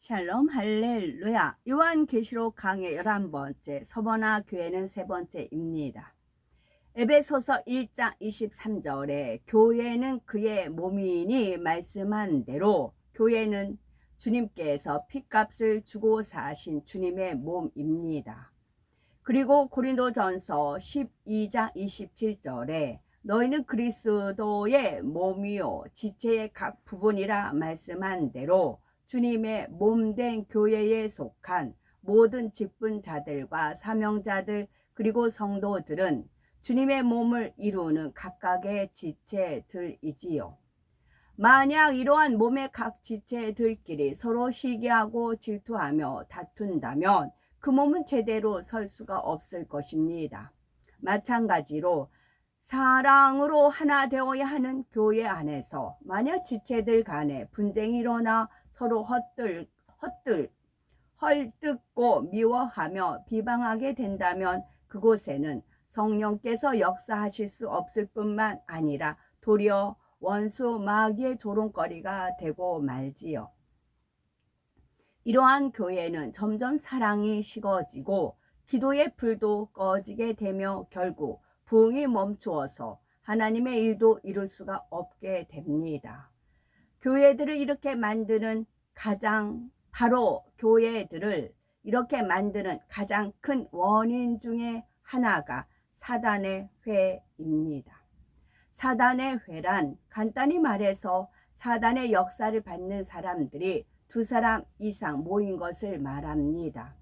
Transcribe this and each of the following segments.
샬롬 할렐루야. 요한계시록 강의 11번째 서머나 교회는 세 번째입니다. 에베소서 1장 23절에 교회는 그의 몸이니 말씀한 대로 교회는 주님께서 핏값을 주고 사신 주님의 몸입니다. 그리고 고린도전서 12장 27절에 너희는 그리스도의 몸이요 지체의 각 부분이라 말씀한 대로 주님의 몸된 교회에 속한 모든 직분자들과 사명자들 그리고 성도들은 주님의 몸을 이루는 각각의 지체들이지요. 만약 이러한 몸의 각 지체들끼리 서로 시기하고 질투하며 다툰다면 그 몸은 제대로 설 수가 없을 것입니다. 마찬가지로 사랑으로 하나 되어야 하는 교회 안에서 만약 지체들 간에 분쟁이 일어나 서로 헐뜯고 미워하며 비방하게 된다면 그곳에는 성령께서 역사하실 수 없을 뿐만 아니라 도리어 원수 마귀의 조롱거리가 되고 말지요. 이러한 교회는 점점 사랑이 식어지고 기도의 불도 꺼지게 되며 결국 부흥이 멈추어서 하나님의 일도 이룰 수가 없게 됩니다. 교회들을 이렇게 만드는 바로 교회들을 이렇게 만드는 가장 큰 원인 중에 하나가 사단의 회입니다. 사단의 회란 간단히 말해서 사단의 역사를 받는 사람들이 2사람 이상 모인 것을 말합니다.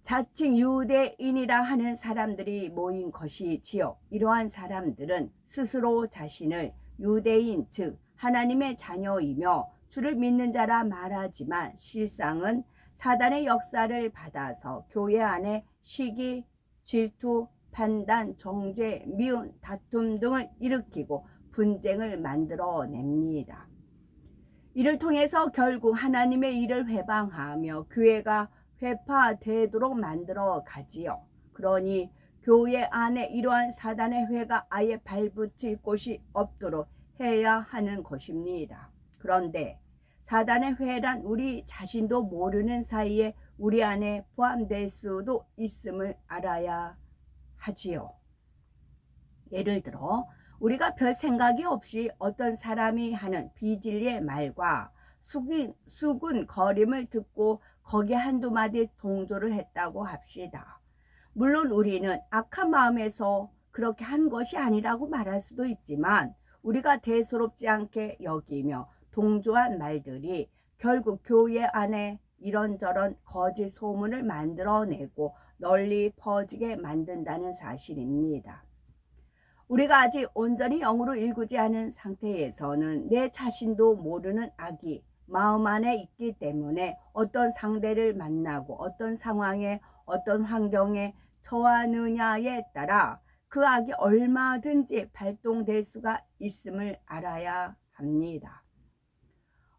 자칭 유대인이라 하는 사람들이 모인 것이지요. 이러한 사람들은 스스로 자신을 유대인 즉 하나님의 자녀이며 주를 믿는 자라 말하지만 실상은 사단의 역사를 받아서 교회 안에 시기, 질투, 판단, 정죄, 미운, 다툼 등을 일으키고 분쟁을 만들어냅니다. 이를 통해서 결국 하나님의 일을 회방하며 교회가 회파되도록 만들어 가지요. 그러니 교회 안에 이러한 사단의 회가 아예 발붙일 곳이 없도록 해야 하는 것입니다. 그런데 사단의 회란 우리 자신도 모르는 사이에 우리 안에 포함될 수도 있음을 알아야 하지요. 예를 들어 우리가 별 생각이 없이 어떤 사람이 하는 비진리의 말과 수군거림을 듣고 거기에 한두 마디 동조를 했다고 합시다. 물론 우리는 악한 마음에서 그렇게 한 것이 아니라고 말할 수도 있지만 우리가 대수롭지 않게 여기며 동조한 말들이 결국 교회 안에 이런저런 거짓 소문을 만들어내고 널리 퍼지게 만든다는 사실입니다. 우리가 아직 온전히 영으로 일구지 않은 상태에서는 내 자신도 모르는 악이 마음 안에 있기 때문에 어떤 상대를 만나고 어떤 상황에 어떤 환경에 처하느냐에 따라 그 악이 얼마든지 발동될 수가 있음을 알아야 합니다.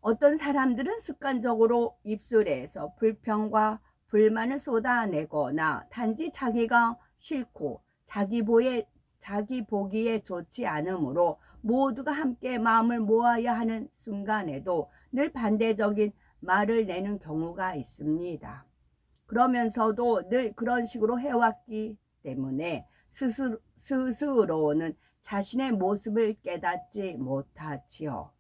어떤 사람들은 습관적으로 입술에서 불평과 불만을 쏟아내거나 단지 자기가 싫고 자기 보기에 좋지 않으므로 모두가 함께 마음을 모아야 하는 순간에도 늘 반대적인 말을 내는 경우가 있습니다. 그러면서도 늘 그런 식으로 해왔기 때문에 스스로는 자신의 모습을 깨닫지 못하지요.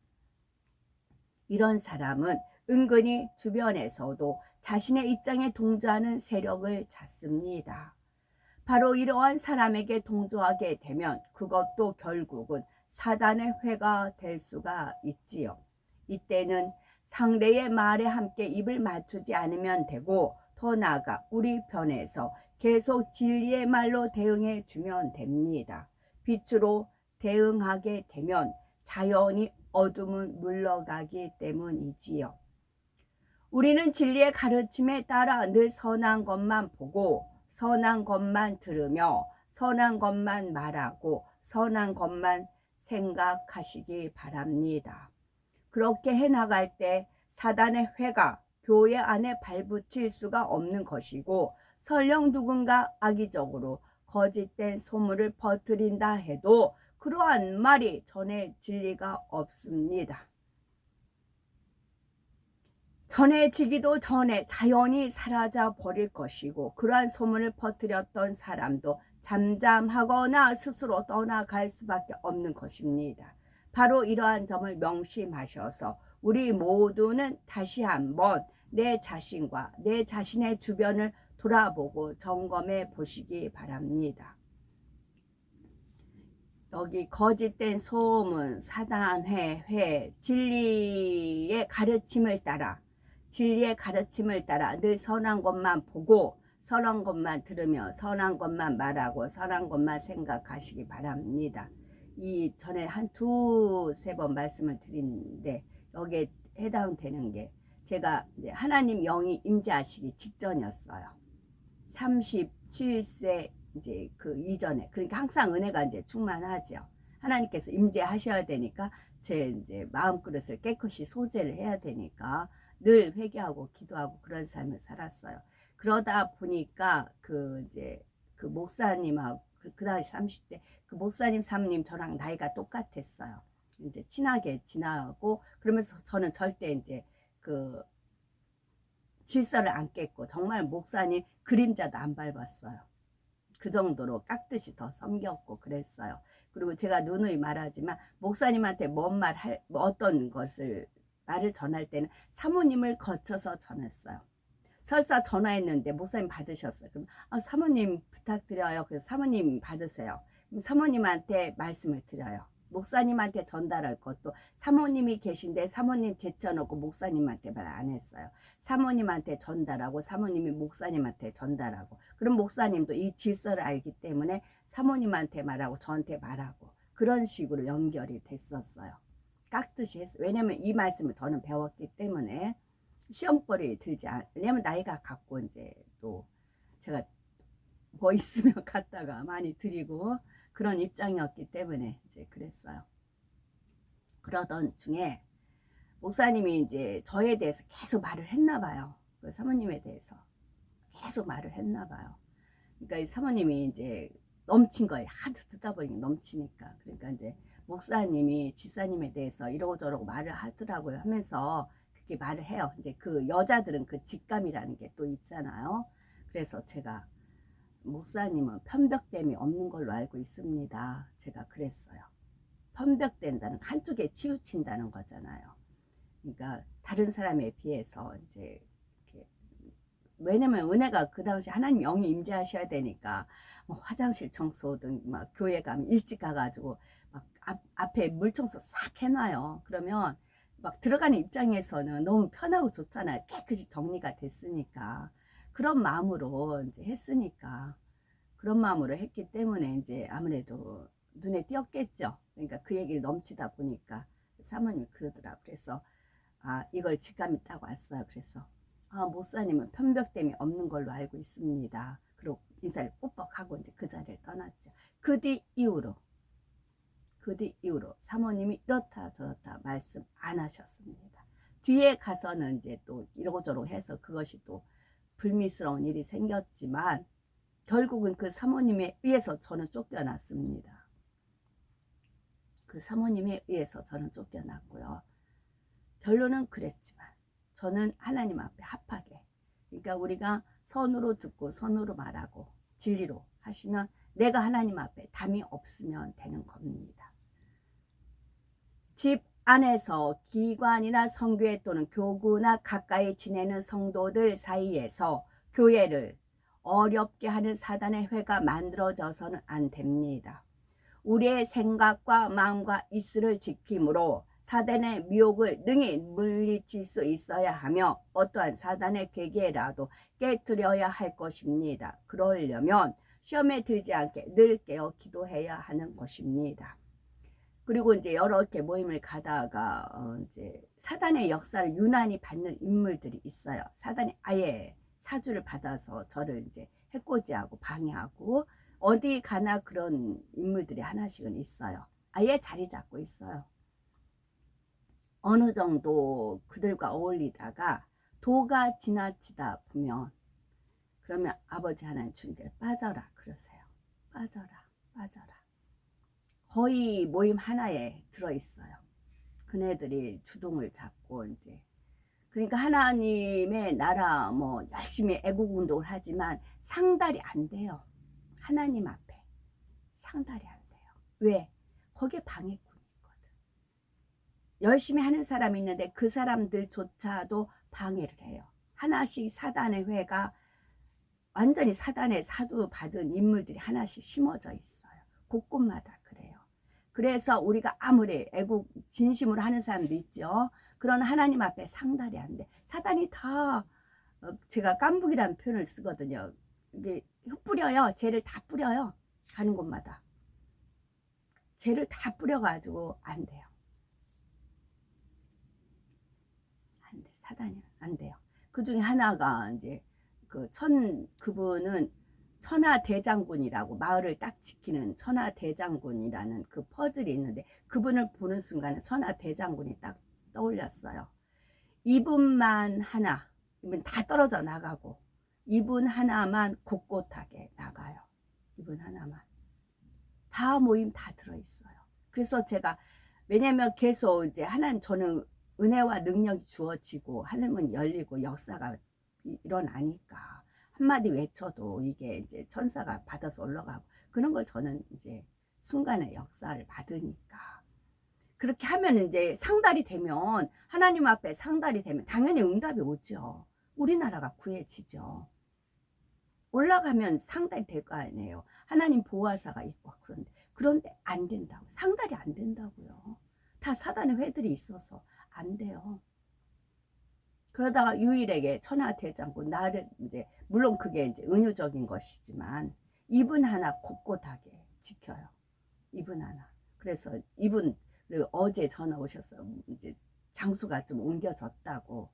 이런 사람은 은근히 주변에서도 자신의 입장에 동조하는 세력을 찾습니다. 바로 이러한 사람에게 동조하게 되면 그것도 결국은 사단의 회가 될 수가 있지요. 이때는 상대의 말에 함께 입을 맞추지 않으면 되고 더 나아가 우리 편에서 계속 진리의 말로 대응해 주면 됩니다. 빛으로 대응하게 되면 자연히 어둠은 물러가기 때문이지요. 우리는 진리의 가르침에 따라 늘 선한 것만 보고 선한 것만 들으며 선한 것만 말하고 선한 것만 생각하시기 바랍니다. 그렇게 해나갈 때 사단의 회가 교회 안에 발붙일 수가 없는 것이고 설령 누군가 악의적으로 거짓된 소문을 퍼뜨린다 해도 그러한 말이 전해 진리가 없습니다. 전해지기도 전에 자연히 사라져 버릴 것이고 그러한 소문을 퍼뜨렸던 사람도 잠잠하거나 스스로 떠나갈 수밖에 없는 것입니다. 바로 이러한 점을 명심하셔서 우리 모두는 다시 한번 내 자신과 내 자신의 주변을 돌아보고 점검해 보시기 바랍니다. 여기 거짓된 소문, 사단의 회, 진리의 가르침을 따라 늘 선한 것만 보고 선한 것만 들으며 선한 것만 말하고 선한 것만 생각하시기 바랍니다. 이 전에 한 두세 번 말씀을 드리는데 여기에 해당되는 게 제가 이제 하나님 영이 임재하시기 직전이었어요. 37세 이제 그 이전에, 그러니까 항상 은혜가 이제 충만하죠. 하나님께서 임재하셔야 되니까 제 이제 마음그릇을 깨끗이 소재를 해야 되니까 늘 회개하고 기도하고 그런 삶을 살았어요. 그러다 보니까 그 이제 그 목사님하고 그 당시 30대 그 목사님 사모님 저랑 나이가 똑같았어요. 이제 친하게 지나고 그러면서 저는 절대 이제 그 질서를 안 깼고 정말 목사님 그림자도 안 밟았어요. 그 정도로 깍듯이 더 섬겼고 그랬어요. 그리고 제가 누누이 말하지만 목사님한테 어떤 것을 말을 전할 때는 사모님을 거쳐서 전했어요. 설사 전화했는데 목사님 받으셨어요. 그럼 사모님 부탁드려요. 그래서 사모님 받으세요. 그럼 사모님한테 말씀을 드려요. 목사님한테 전달할 것도 사모님이 계신데 사모님 제쳐놓고 목사님한테 말 안 했어요. 사모님한테 전달하고 사모님이 목사님한테 전달하고 그럼 목사님도 이 질서를 알기 때문에 사모님한테 말하고 저한테 말하고 그런 식으로 연결이 됐었어요. 깍듯이 했어요. 왜냐면 이 말씀을 저는 배웠기 때문에 시험거리 들지 않, 왜냐면 나이가 같고 이제 또 제가 뭐 있으면 갖다가 많이 드리고 그런 입장이었기 때문에 이제 그랬어요. 그러던 중에 목사님이 이제 저에 대해서 계속 말을 했나 봐요. 그 사모님에 대해서 계속 말을 했나 봐요. 그러니까 이 사모님이 이제 넘친 거예요. 하도 듣다 보니까 넘치니까. 그러니까 이제 목사님이 지사님에 대해서 이러고 저러고 말을 하더라고요. 하면서 그렇게 말을 해요. 이제 그 여자들은 그 직감이라는 게 또 있잖아요. 그래서 제가 목사님은 편벽됨이 없는 걸로 알고 있습니다. 제가 그랬어요. 편벽된다는 한쪽에 치우친다는 거잖아요. 그러니까 다른 사람에 비해서 이제 이렇게 왜냐면 은혜가 그 당시 하나님 영이 임재하셔야 되니까 뭐 화장실 청소든 막 교회 가면 일찍 가가지고 막 앞에 물 청소 싹 해놔요. 그러면 막 들어가는 입장에서는 너무 편하고 좋잖아요. 깨끗이 정리가 됐으니까 그런 마음으로 이제 했으니까 그런 마음으로 했기 때문에 이제 아무래도 눈에 띄었겠죠. 그러니까 그 얘기를 넘치다 보니까 사모님이 그러더라. 그래서 이걸 직감이 딱 왔어요. 그래서 목사님은 편벽됨이 없는 걸로 알고 있습니다. 그리고 인사를 꾸벅 하고 이제 그 자리를 떠났죠. 그 뒤 이후로 사모님이 이렇다 저렇다 말씀 안 하셨습니다. 뒤에 가서는 이제 또 이러고저러고 해서 그것이 또 불미스러운 일이 생겼지만 결국은 그 사모님에 의해서 저는 쫓겨났습니다. 그 사모님에 의해서 저는 쫓겨났고요. 결론은 그랬지만 저는 하나님 앞에 합하게, 그러니까 우리가 선으로 듣고 선으로 말하고 진리로 하시면 내가 하나님 앞에 담이 없으면 되는 겁니다. 집 안에서 기관이나 성교회 또는 교구나 가까이 지내는 성도들 사이에서 교회를 어렵게 하는 사단의 회가 만들어져서는 안 됩니다. 우리의 생각과 마음과 이슬을 지킴으로 사단의 미혹을 능히 물리칠 수 있어야 하며 어떠한 사단의 괴계라도 깨뜨려야 할 것입니다. 그러려면 시험에 들지 않게 늘 깨어 기도해야 하는 것입니다. 그리고 이제 여러 개 모임을 가다가 이제 사단의 역사를 유난히 받는 인물들이 있어요. 사단이 아예 사주를 받아서 저를 이제 해코지하고 방해하고 어디 가나 그런 인물들이 하나씩은 있어요. 아예 자리 잡고 있어요. 어느 정도 그들과 어울리다가 도가 지나치다 보면 그러면 아버지 하나님 주님께 빠져라 그러세요. 빠져라. 거의 모임 하나에 들어있어요. 그네들이 주동을 잡고 이제 그러니까 하나님의 나라 뭐 열심히 애국 운동을 하지만 상달이 안 돼요. 하나님 앞에 상달이 안 돼요. 왜? 거기에 방해꾼이 있거든. 열심히 하는 사람이 있는데 그 사람들조차도 방해를 해요. 하나씩 사단의 회가 완전히 사단의 사두 받은 인물들이 하나씩 심어져 있어요. 곳곳마다 그래요. 그래서 우리가 아무리 애국 진심으로 하는 사람도 있죠. 그런 하나님 앞에 상달이 안 돼. 사단이 다 제가 깐북이라는 표현을 쓰거든요. 이게 흩뿌려요. 죄를 다 뿌려요. 가는 곳마다. 죄를 다 뿌려가지고 안 돼요. 안 돼. 사단이 안 돼요. 그 중에 하나가 이제 그분은 천하대장군이라고 마을을 딱 지키는 천하대장군이라는 그 퍼즐이 있는데 그분을 보는 순간에 천하대장군이 딱 떠올렸어요. 이분만 하나, 이분 다 떨어져 나가고 이분 하나만 곳곳하게 나가요. 이분 하나만. 다 모임 다 들어있어요. 그래서 제가 왜냐면 계속 이제 하나님 저는 은혜와 능력이 주어지고 하늘문 열리고 역사가 일어나니까 한마디 외쳐도 이게 이제 천사가 받아서 올라가고 그런 걸 저는 이제 순간의 역사를 받으니까 그렇게 하면 이제 상달이 되면 하나님 앞에 상달이 되면 당연히 응답이 오죠. 우리나라가 구해지죠. 올라가면 상달이 될 거 아니에요. 하나님 보호하사가 있고 그런데 안 된다고. 상달이 안 된다고요. 다 사단의 회들이 있어서 안 돼요. 그러다가 유일하게 천하대장군 나를 이제 물론 그게 이제 은유적인 것이지만 이분 하나 곳곳하게 지켜요. 이분 하나. 그래서 이분 어제 전화 오셨어요. 이제 장소가 좀 옮겨졌다고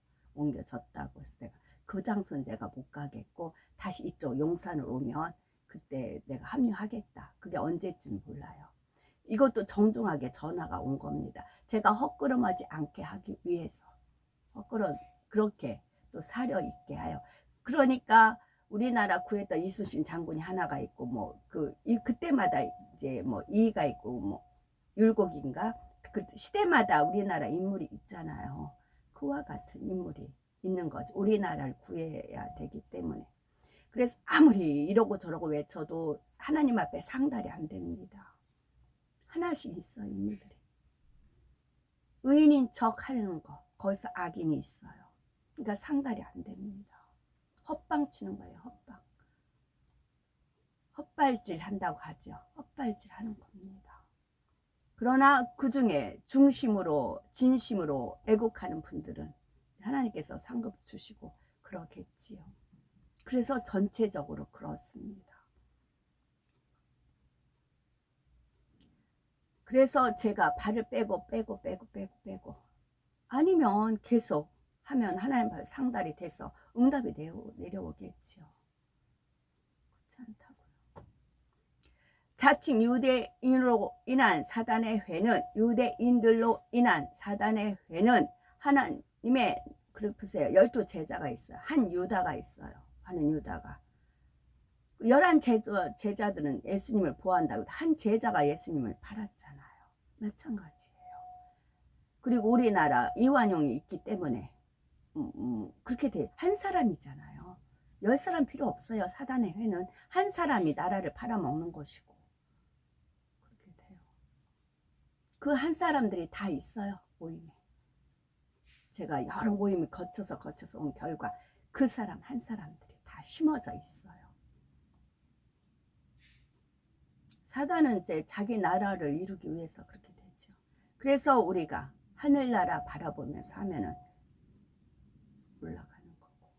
해서 내가 그 장소는 내가 못 가겠고 다시 이쪽 용산으로 오면 그때 내가 합류하겠다. 그게 언제쯤 몰라요. 이것도 정중하게 전화가 온 겁니다. 제가 헛걸음하지 않게 하기 위해서 헛걸음 그렇게 또 사려 있게 하여. 그러니까 우리나라 구했던 이순신 장군이 하나가 있고 뭐 그때마다 이제 뭐 이의가 있고 뭐 율곡인가 그 시대마다 우리나라 인물이 있잖아요. 그와 같은 인물이 있는 거죠. 우리나라를 구해야 되기 때문에. 그래서 아무리 이러고 저러고 외쳐도 하나님 앞에 상달이 안 됩니다. 하나씩 있어요. 인물들이. 의인인 척 하는 거 거기서 악인이 있어요. 그러니까 상달이 안 됩니다. 헛방 치는 거예요. 헛방. 헛발질 한다고 하죠. 헛발질 하는 겁니다. 그러나 그 중에 중심으로 진심으로 애국하는 분들은 하나님께서 상급 주시고 그러겠지요. 그래서 전체적으로 그렇습니다. 그래서 제가 발을 빼고 아니면 계속 하면 하나님 발 상달이 돼서 응답이 내려오겠지요. 그렇지 않다고요. 자칭 유대인으로 인한 사단의 회는 유대인들로 인한 사단의 회는 하나님의 보세요. 12제자가 있어요. 한 유다가 있어요. 하는 유다가 11 제자들은 예수님을 보호한다고 한 제자가 예수님을 팔았잖아요. 마찬가지예요. 그리고 우리나라 이완용이 있기 때문에 그렇게 돼. 한 사람이잖아요. 10사람 필요 없어요. 사단의 회는 한 사람이 나라를 팔아먹는 것이고 그렇게 돼요. 그 한 사람들이 다 있어요. 모임에. 제가 여러 모임을 거쳐서 온 결과 그 사람 한 사람들이 다 심어져 있어요. 사단은 이제 자기 나라를 이루기 위해서 그렇게 되죠. 그래서 우리가 하늘나라 바라보면서 하면은 올라가는 거고.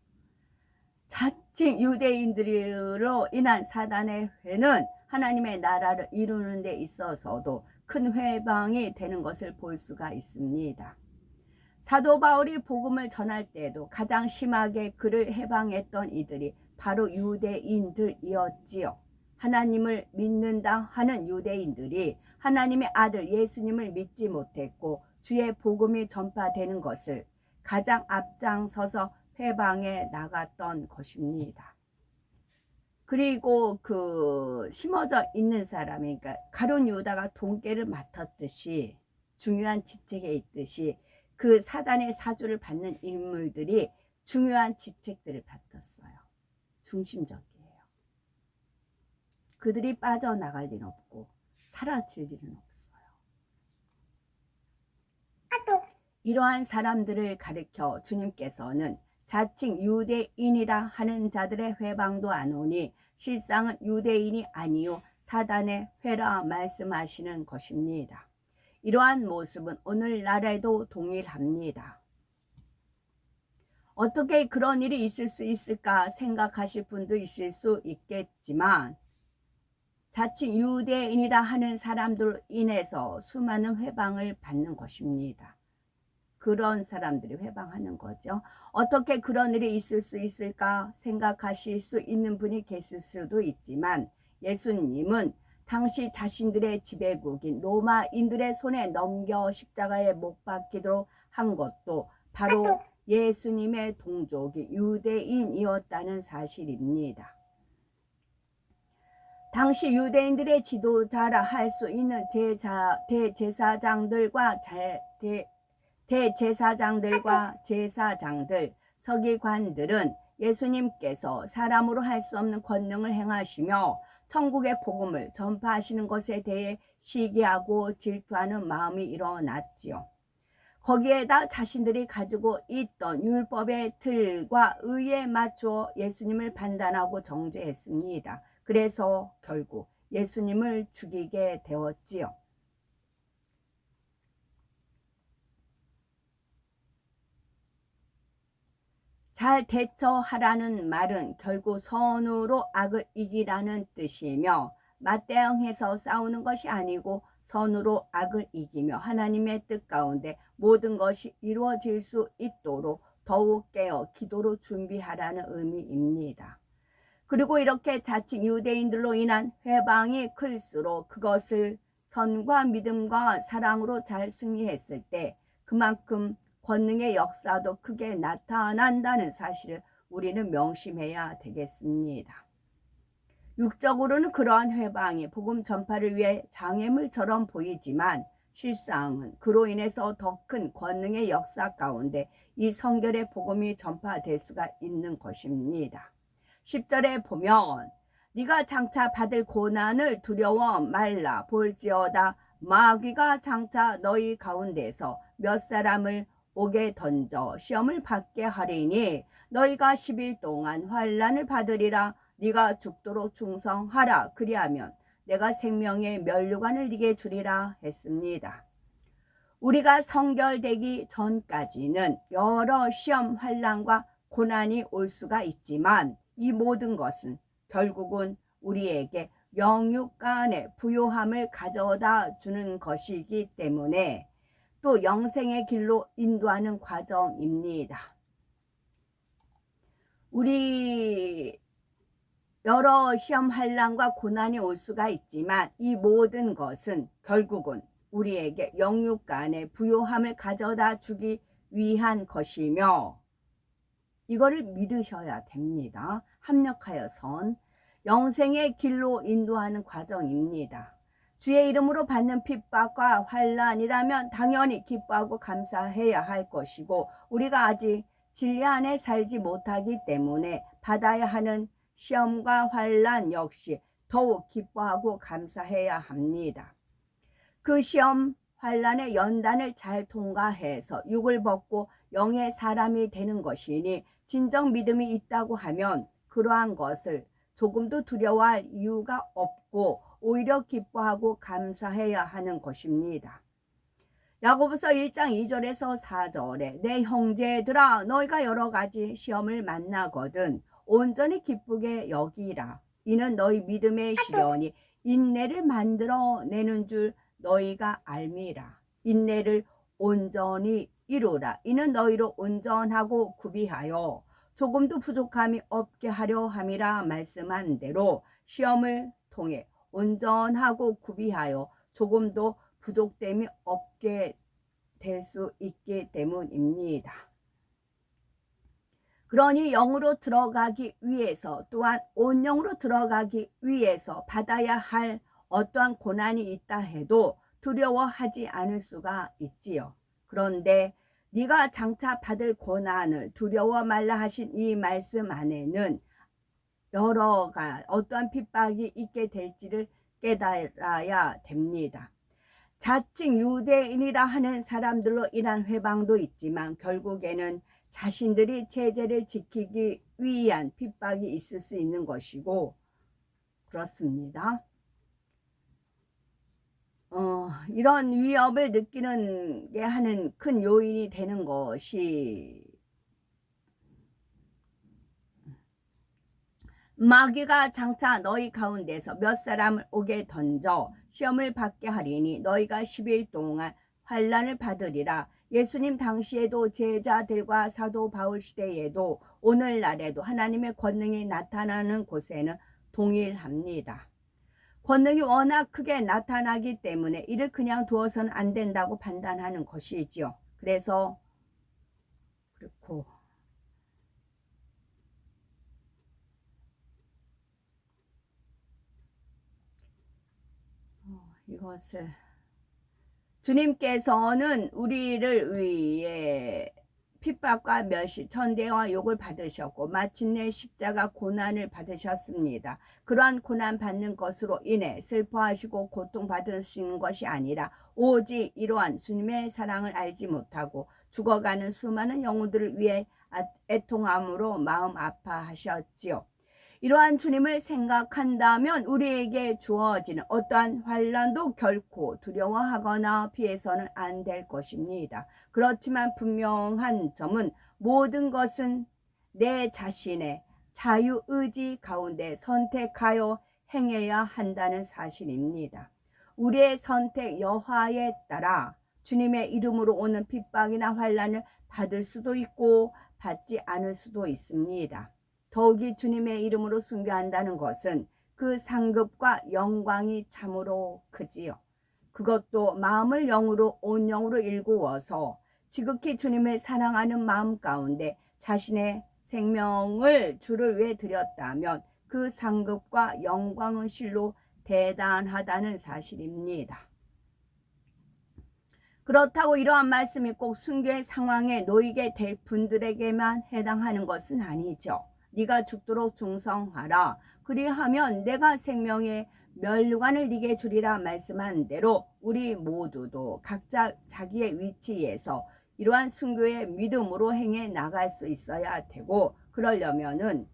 자칭 유대인들로 인한 사단의 회는 하나님의 나라를 이루는 데 있어서도 큰 회방이 되는 것을 볼 수가 있습니다. 사도 바울이 복음을 전할 때에도 가장 심하게 그를 해방했던 이들이 바로 유대인들이었지요. 하나님을 믿는다 하는 유대인들이 하나님의 아들 예수님을 믿지 못했고 주의 복음이 전파되는 것을 가장 앞장서서 회방에 나갔던 것입니다. 그리고 그 심어져 있는 사람이 그러니까 가룟 유다가 돈깨를 맡았듯이 중요한 직책에 있듯이 그 사단의 사주를 받는 인물들이 중요한 지책들을 받았어요. 중심적이에요. 그들이 빠져나갈 일은 없고 사라질 일은 없어요. 이러한 사람들을 가리켜 주님께서는 자칭 유대인이라 하는 자들의 회방도 안 오니 실상은 유대인이 아니요 사단의 회라 말씀하시는 것입니다. 이러한 모습은 오늘날에도 동일합니다. 어떻게 그런 일이 있을 수 있을까 생각하실 분도 있을 수 있겠지만 자칭 유대인이라 하는 사람들로 인해서 수많은 회방을 받는 것입니다. 그런 사람들이 회방하는 거죠. 어떻게 그런 일이 있을 수 있을까 생각하실 수 있는 분이 계실 수도 있지만 예수님은 당시 자신들의 지배국인 로마인들의 손에 넘겨 십자가에 못 박히도록 한 것도 바로 예수님의 동족이 유대인이었다는 사실입니다. 당시 유대인들의 지도자라 할 수 있는 대제사장들과 제사장들, 서기관들은 예수님께서 사람으로 할 수 없는 권능을 행하시며 천국의 복음을 전파하시는 것에 대해 시기하고 질투하는 마음이 일어났지요. 거기에다 자신들이 가지고 있던 율법의 틀과 의에 맞추어 예수님을 판단하고 정죄했습니다. 그래서 결국 예수님을 죽이게 되었지요. 잘 대처하라는 말은 결국 선으로 악을 이기라는 뜻이며 맞대응해서 싸우는 것이 아니고 선으로 악을 이기며 하나님의 뜻 가운데 모든 것이 이루어질 수 있도록 더욱 깨어 기도로 준비하라는 의미입니다. 그리고 이렇게 자칭 유대인들로 인한 회방이 클수록 그것을 선과 믿음과 사랑으로 잘 승리했을 때 그만큼 권능의 역사도 크게 나타난다는 사실을 우리는 명심해야 되겠습니다. 육적으로는 그러한 회방이 복음 전파를 위해 장애물처럼 보이지만 실상은 그로 인해서 더 큰 권능의 역사 가운데 이 성결의 복음이 전파될 수가 있는 것입니다. 10절에 보면 네가 장차 받을 고난을 두려워 말라 볼지어다 마귀가 장차 너희 가운데서 몇 사람을 옥에 던져 시험을 받게 하리니 너희가 10일 동안 환난을 받으리라. 네가 죽도록 충성하라. 그리하면 내가 생명의 면류관을 네게 주리라 했습니다. 우리가 성결되기 전까지는 여러 시험, 환난과 고난이 올 수가 있지만 이 모든 것은 결국은 우리에게 영육간의 부요함을 가져다 주는 것이기 때문에 또 영생의 길로 인도하는 과정입니다. 우리 여러 시험 환난과 고난이 올 수가 있지만 이 모든 것은 결국은 우리에게 영육간의 부요함을 가져다 주기 위한 것이며 이거를 믿으셔야 됩니다. 합력하여선 영생의 길로 인도하는 과정입니다. 주의 이름으로 받는 핍박과 환난이라면 당연히 기뻐하고 감사해야 할 것이고 우리가 아직 진리 안에 살지 못하기 때문에 받아야 하는 시험과 환난 역시 더욱 기뻐하고 감사해야 합니다. 그 시험 환난의 연단을 잘 통과해서 육을 벗고 영의 사람이 되는 것이니 진정 믿음이 있다고 하면 그러한 것을 조금도 두려워할 이유가 없고 오히려 기뻐하고 감사해야 하는 것입니다. 야고보서 1장 2절에서 4절에 내 형제들아 너희가 여러 가지 시험을 만나거든 온전히 기쁘게 여기라. 이는 너희 믿음의 시련이 인내를 만들어내는 줄 너희가 알미라. 인내를 온전히 이루라. 이는 너희로 온전하고 구비하여 조금도 부족함이 없게 하려 함이라. 말씀한 대로 시험을 통해 온전하고 구비하여 조금도 부족됨이 없게 될 수 있기 때문입니다. 그러니 영으로 들어가기 위해서 또한 온영으로 들어가기 위해서 받아야 할 어떠한 고난이 있다 해도 두려워하지 않을 수가 있지요. 그런데 네가 장차 받을 고난을 두려워 말라 하신 이 말씀 안에는 어떠한 핍박이 있게 될지를 깨달아야 됩니다. 자칭 유대인이라 하는 사람들로 인한 회방도 있지만 결국에는 자신들이 제재를 지키기 위한 핍박이 있을 수 있는 것이고 그렇습니다. 이런 위협을 느끼는 게 하는 큰 요인이 되는 것이 마귀가 장차 너희 가운데서 몇 사람을 오게 던져 시험을 받게 하리니 너희가 10일 동안 환난을 받으리라. 예수님 당시에도 제자들과 사도 바울 시대에도 오늘날에도 하나님의 권능이 나타나는 곳에는 동일합니다. 권능이 워낙 크게 나타나기 때문에 이를 그냥 두어서는 안 된다고 판단하는 것이지요. 그래서 그렇고 이것을 주님께서는 우리를 위해 핍박과 멸시, 천대와 욕을 받으셨고 마침내 십자가 고난을 받으셨습니다. 그러한 고난 받는 것으로 인해 슬퍼하시고 고통받으시는 것이 아니라 오직 이러한 주님의 사랑을 알지 못하고 죽어가는 수많은 영혼들을 위해 애통함으로 마음 아파하셨지요. 이러한 주님을 생각한다면 우리에게 주어지는 어떠한 환난도 결코 두려워하거나 피해서는 안 될 것입니다. 그렇지만 분명한 점은 모든 것은 내 자신의 자유의지 가운데 선택하여 행해야 한다는 사실입니다. 우리의 선택 여하에 따라 주님의 이름으로 오는 핍박이나 환난을 받을 수도 있고 받지 않을 수도 있습니다. 더욱이 주님의 이름으로 순교한다는 것은 그 상급과 영광이 참으로 크지요. 그것도 마음을 영으로 온 영으로 일구어서 지극히 주님을 사랑하는 마음 가운데 자신의 생명을 주를 위해 드렸다면 그 상급과 영광은 실로 대단하다는 사실입니다. 그렇다고 이러한 말씀이 꼭 순교의 상황에 놓이게 될 분들에게만 해당하는 것은 아니죠. 네가 죽도록 충성하라. 그리하면 내가 생명의 멸관을 네게 주리라 말씀한 대로 우리 모두도 각자 자기의 위치에서 이러한 순교의 믿음으로 행해 나갈 수 있어야 되고 그러려면은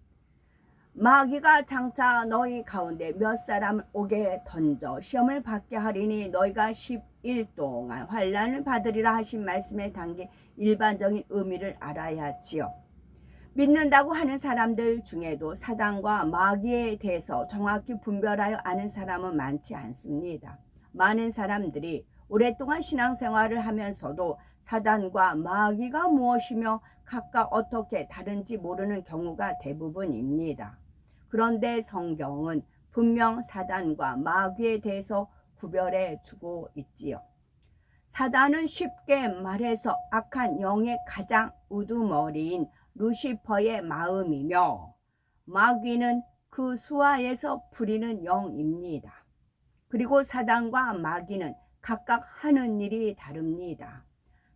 마귀가 장차 너희 가운데 몇 사람을 오게 던져 시험을 받게 하리니 너희가 10일 동안 환난을 받으리라 하신 말씀에 담긴 일반적인 의미를 알아야 지요. 믿는다고 하는 사람들 중에도 사단과 마귀에 대해서 정확히 분별하여 아는 사람은 많지 않습니다. 많은 사람들이 오랫동안 신앙생활을 하면서도 사단과 마귀가 무엇이며 각각 어떻게 다른지 모르는 경우가 대부분입니다. 그런데 성경은 분명 사단과 마귀에 대해서 구별해 주고 있지요. 사단은 쉽게 말해서 악한 영의 가장 우두머리인 루시퍼의 마음이며 마귀는 그 수하에서 부리는 영입니다. 그리고 사단과 마귀는 각각 하는 일이 다릅니다.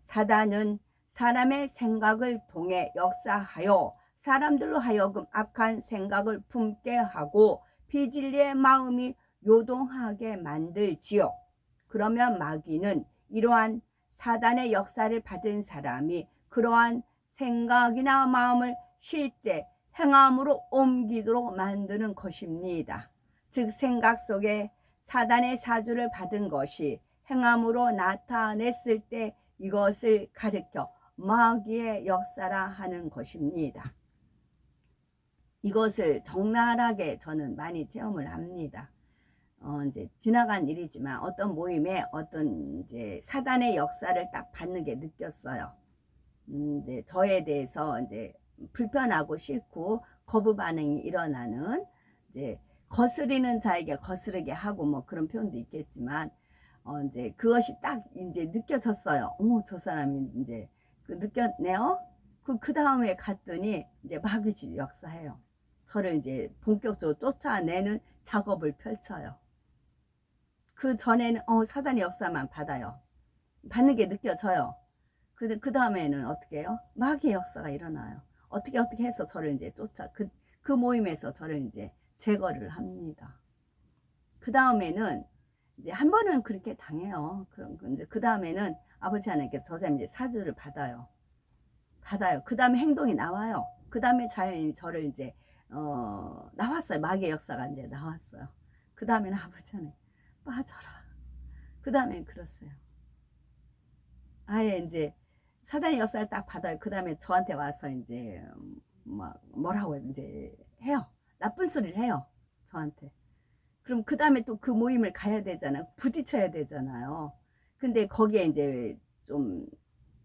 사단은 사람의 생각을 통해 역사하여 사람들로 하여금 악한 생각을 품게 하고 비진리의 마음이 요동하게 만들지요. 그러면 마귀는 이러한 사단의 역사를 받은 사람이 그러한 생각이나 마음을 실제 행함으로 옮기도록 만드는 것입니다. 즉 생각 속에 사단의 사주를 받은 것이 행함으로 나타냈을 때 이것을 가리켜 마귀의 역사라 하는 것입니다. 이것을 적나라하게 저는 많이 체험을 합니다. 이제 지나간 일이지만 어떤 모임에 어떤 이제 사단의 역사를 딱 받는 게 느꼈어요. 이제 저에 대해서 이제 불편하고 싫고 거부 반응이 일어나는 이제 거스리는 자에게 거스르게 하고 뭐 그런 표현도 있겠지만 이제 그것이 딱 이제 느껴졌어요. 저 사람이 이제 느꼈네요. 그 다음에 갔더니 이제 마귀지 역사해요. 저를 이제 본격적으로 쫓아내는 작업을 펼쳐요. 그 전에는 사단의 역사만 받아요. 받는 게 느껴져요. 그 다음에는 어떻게 해요? 마귀의 역사가 일어나요. 어떻게 해서 저를 이제 그 모임에서 저를 이제 제거를 합니다. 그 다음에는 이제 한 번은 그렇게 당해요. 그럼 이제 그 다음에는 아버지 하나님께서 저한테 이제 사주를 받아요. 그 다음에 행동이 나와요. 그 다음에 자연히 저를 이제 나왔어요. 마귀의 역사가 이제 나왔어요. 그 다음에는 아버지 하나님 빠져라. 그 다음엔 그랬어요. 아예 이제 사단의 역사를 딱 받아요. 그 다음에 저한테 와서 이제 막 뭐라고 이제 해요. 나쁜 소리를 해요. 저한테. 그럼 그 다음에 또 그 모임을 가야 되잖아요. 부딪혀야 되잖아요. 근데 거기에 이제 좀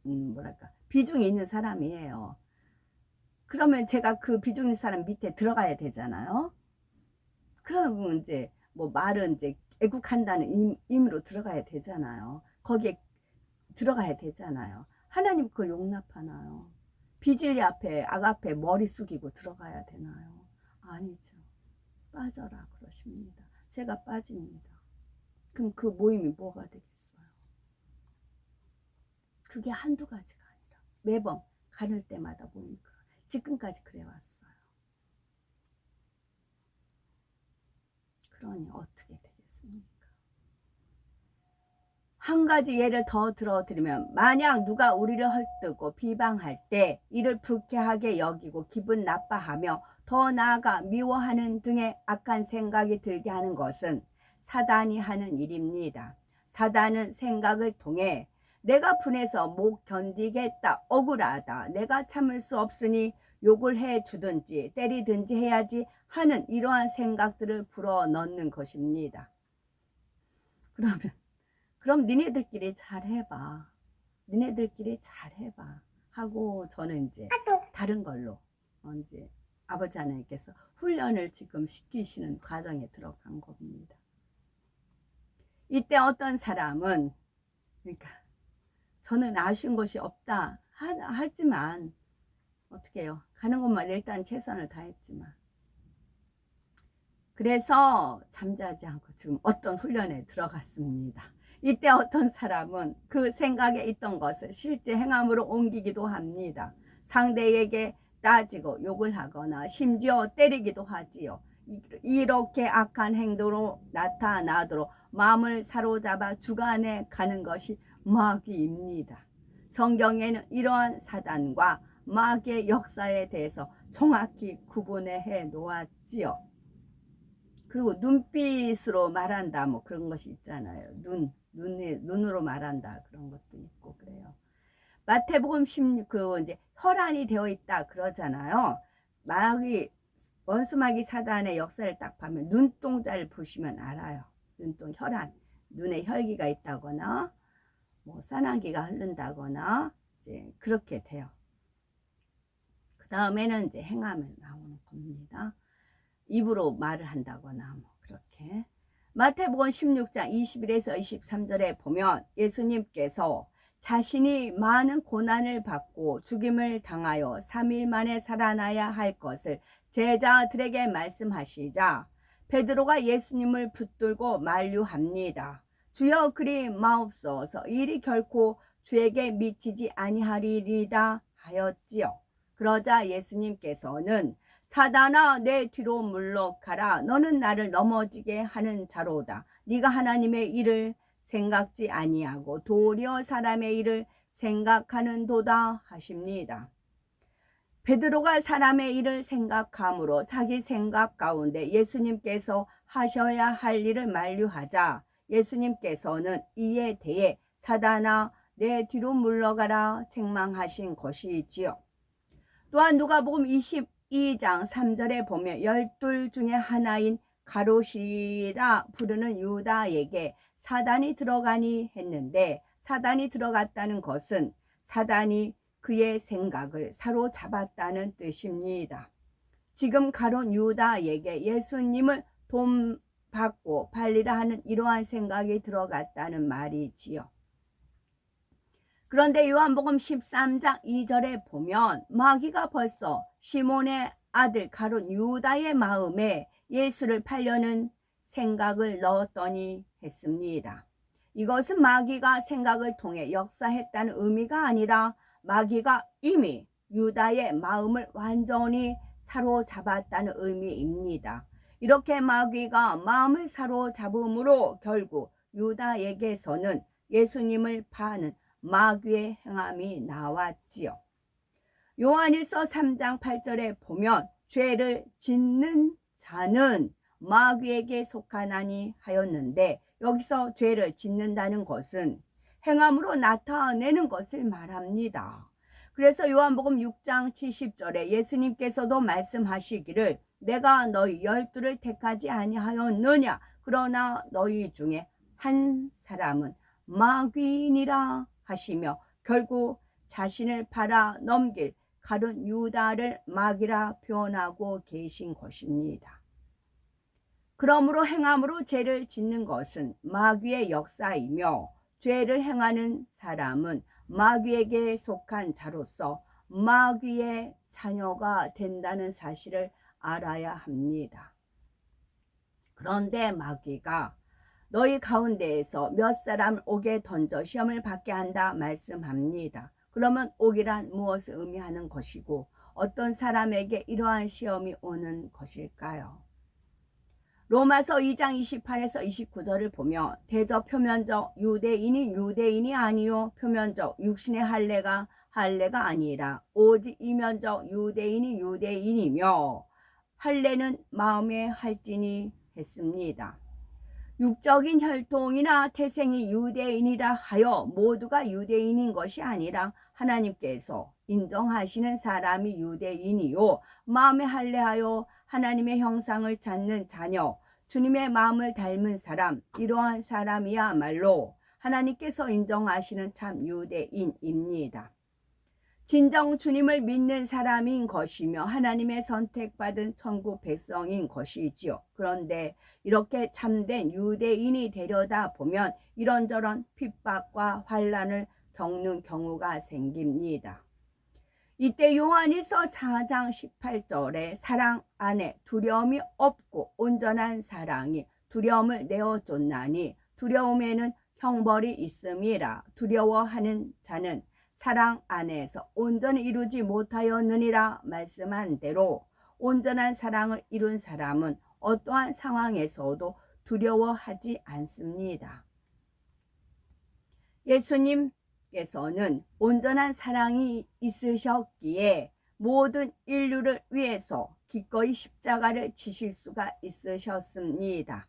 뭐랄까 비중이 있는 사람이에요. 그러면 제가 그 비중 있는 사람 밑에 들어가야 되잖아요. 그럼 이제 뭐 말은 이제 애국한다는 의미로 들어가야 되잖아요. 거기에 들어가야 되잖아요. 하나님 그걸 용납하나요? 비질리 앞에 악 앞에 머리 숙이고 들어가야 되나요? 아니죠. 빠져라 그러십니다. 제가 빠집니다. 그럼 그 모임이 뭐가 되겠어요? 그게 한두 가지가 아니라 매번 가를 때마다 보니까 지금까지 그래 왔어요. 그러니 어떻게 되겠습니까? 한 가지 예를 더 들어드리면 만약 누가 우리를 헐뜯고 비방할 때 이를 불쾌하게 여기고 기분 나빠하며 더 나아가 미워하는 등의 악한 생각이 들게 하는 것은 사단이 하는 일입니다. 사단은 생각을 통해 내가 분해서 못 견디겠다, 억울하다, 내가 참을 수 없으니 욕을 해주든지 때리든지 해야지 하는 이러한 생각들을 불어넣는 것입니다. 그럼 니네들끼리 잘해봐. 니네들끼리 잘해봐. 하고 저는 이제 다른 걸로 이제 아버지 하나님께서 훈련을 지금 시키시는 과정에 들어간 겁니다. 이때 어떤 사람은 그러니까 저는 아쉬운 것이 없다 하지만 어떻게 해요? 가는 것만 일단 최선을 다했지만 그래서 잠자지 않고 지금 어떤 훈련에 들어갔습니다. 이때 어떤 사람은 그 생각에 있던 것을 실제 행함으로 옮기기도 합니다. 상대에게 따지고 욕을 하거나 심지어 때리기도 하지요. 이렇게 악한 행동으로 나타나도록 마음을 사로잡아 주관해 가는 것이 마귀입니다. 성경에는 이러한 사단과 마귀의 역사에 대해서 정확히 구분해 놓았지요. 그리고 눈빛으로 말한다 뭐 그런 것이 있잖아요. 눈으로 말한다 그런 것도 있고 그래요. 마태복음 16 그리고 이제 혈안이 되어 있다 그러잖아요. 원수마귀 사단의 역사를 딱 보면 눈동자를 보시면 알아요. 눈동 혈안, 눈에 혈기가 있다거나 뭐 산화기가 흐른다거나 이제 그렇게 돼요. 그 다음에는 이제 행함을 나오는 겁니다. 입으로 말을 한다거나 뭐 그렇게. 마태복음 16장 21에서 23절에 보면 예수님께서 자신이 많은 고난을 받고 죽임을 당하여 3일 만에 살아나야 할 것을 제자들에게 말씀하시자 베드로가 예수님을 붙들고 만류합니다. 주여 그리 마옵소서 일이 결코 주에게 미치지 아니하리이다 하였지요. 그러자 예수님께서는 사단아 내 뒤로 물러가라. 너는 나를 넘어지게 하는 자로다. 네가 하나님의 일을 생각지 아니하고 도리어 사람의 일을 생각하는도다 하십니다. 베드로가 사람의 일을 생각함으로 자기 생각 가운데 예수님께서 하셔야 할 일을 만류하자 예수님께서는 이에 대해 사단아 내 뒤로 물러가라 책망하신 것이지요. 또한 누가복음 22장 3절에 보면 12 중에 하나인 가롯이라 부르는 유다에게 사단이 들어가니 했는데 사단이 들어갔다는 것은 사단이 그의 생각을 사로잡았다는 뜻입니다. 지금 가롯 유다에게 예수님을 돈 받고 팔리라 하는 이러한 생각이 들어갔다는 말이지요. 그런데 요한복음 13장 2절에 보면 마귀가 벌써 시몬의 아들 가롯 유다의 마음에 예수를 팔려는 생각을 넣었더니 했습니다. 이것은 마귀가 생각을 통해 역사했다는 의미가 아니라 마귀가 이미 유다의 마음을 완전히 사로잡았다는 의미입니다. 이렇게 마귀가 마음을 사로잡음으로 결국 유다에게서는 예수님을 파는 마귀의 행함이 나왔지요. 요한일서 3장 8절에 보면 죄를 짓는 자는 마귀에게 속하나니 하였는데, 여기서 죄를 짓는다는 것은 행함으로 나타내는 것을 말합니다. 그래서 요한복음 6장 70절에 예수님께서도 말씀하시기를 내가 너희 12를 택하지 아니하였느냐, 그러나 너희 중에 한 사람은 마귀니라 하시며, 결국 자신을 팔아 넘길 가룟 유다를 마귀라 표현하고 계신 것입니다. 그러므로 행함으로 죄를 짓는 것은 마귀의 역사이며, 죄를 행하는 사람은 마귀에게 속한 자로서 마귀의 자녀가 된다는 사실을 알아야 합니다. 그런데 마귀가 너희 가운데에서 몇 사람을 옥에 던져 시험을 받게 한다 말씀합니다. 그러면 옥이란 무엇을 의미하는 것이고 어떤 사람에게 이러한 시험이 오는 것일까요? 로마서 2장 28에서 29절을 보면 대저 표면적 유대인이 유대인이 아니요 표면적 육신의 할례가 할례가 아니라 오직 이면적 유대인이 유대인이며 할례는 마음의 할지니 했습니다. 육적인 혈통이나 태생이 유대인이라 하여 모두가 유대인인 것이 아니라 하나님께서 인정하시는 사람이 유대인이요 마음에 할례하여 하나님의 형상을 찾는 자녀, 주님의 마음을 닮은 사람, 이러한 사람이야말로 하나님께서 인정하시는 참 유대인입니다. 진정 주님을 믿는 사람인 것이며 하나님의 선택받은 천국 백성인 것이지요. 그런데 이렇게 참된 유대인이 되려다 보면 이런저런 핍박과 환난을 겪는 경우가 생깁니다. 이때 요한일서 4장 18절에 사랑 안에 두려움이 없고 온전한 사랑이 두려움을 내어쫓나니 두려움에는 형벌이 있음이라. 두려워하는 자는 사랑 안에서 온전히 이루지 못하였느니라 말씀한 대로 온전한 사랑을 이룬 사람은 어떠한 상황에서도 두려워하지 않습니다. 예수님께서는 온전한 사랑이 있으셨기에 모든 인류를 위해서 기꺼이 십자가를 지실 수가 있으셨습니다.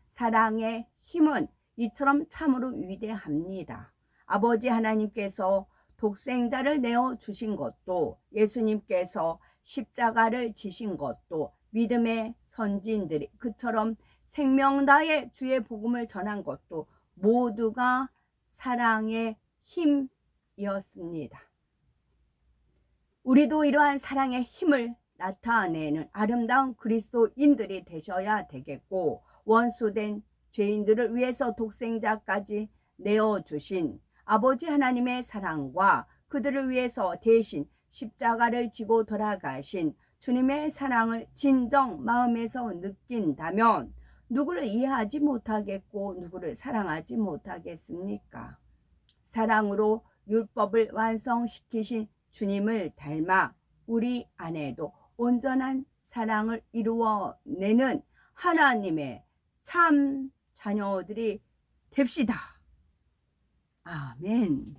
사랑의 힘은 이처럼 참으로 위대합니다. 아버지 하나님께서 독생자를 내어주신 것도, 예수님께서 십자가를 지신 것도, 믿음의 선진들이 그처럼 생명 다해 주의 복음을 전한 것도 모두가 사랑의 힘이었습니다. 우리도 이러한 사랑의 힘을 나타내는 아름다운 그리스도인들이 되셔야 되겠고, 원수된 죄인들을 위해서 독생자까지 내어주신 아버지 하나님의 사랑과 그들을 위해서 대신 십자가를 지고 돌아가신 주님의 사랑을 진정 마음에서 느낀다면 누구를 이해하지 못하겠고 누구를 사랑하지 못하겠습니까? 사랑으로 율법을 완성시키신 주님을 닮아 우리 안에도 온전한 사랑을 이루어내는 하나님의 참 자녀들이 됩시다. 아멘.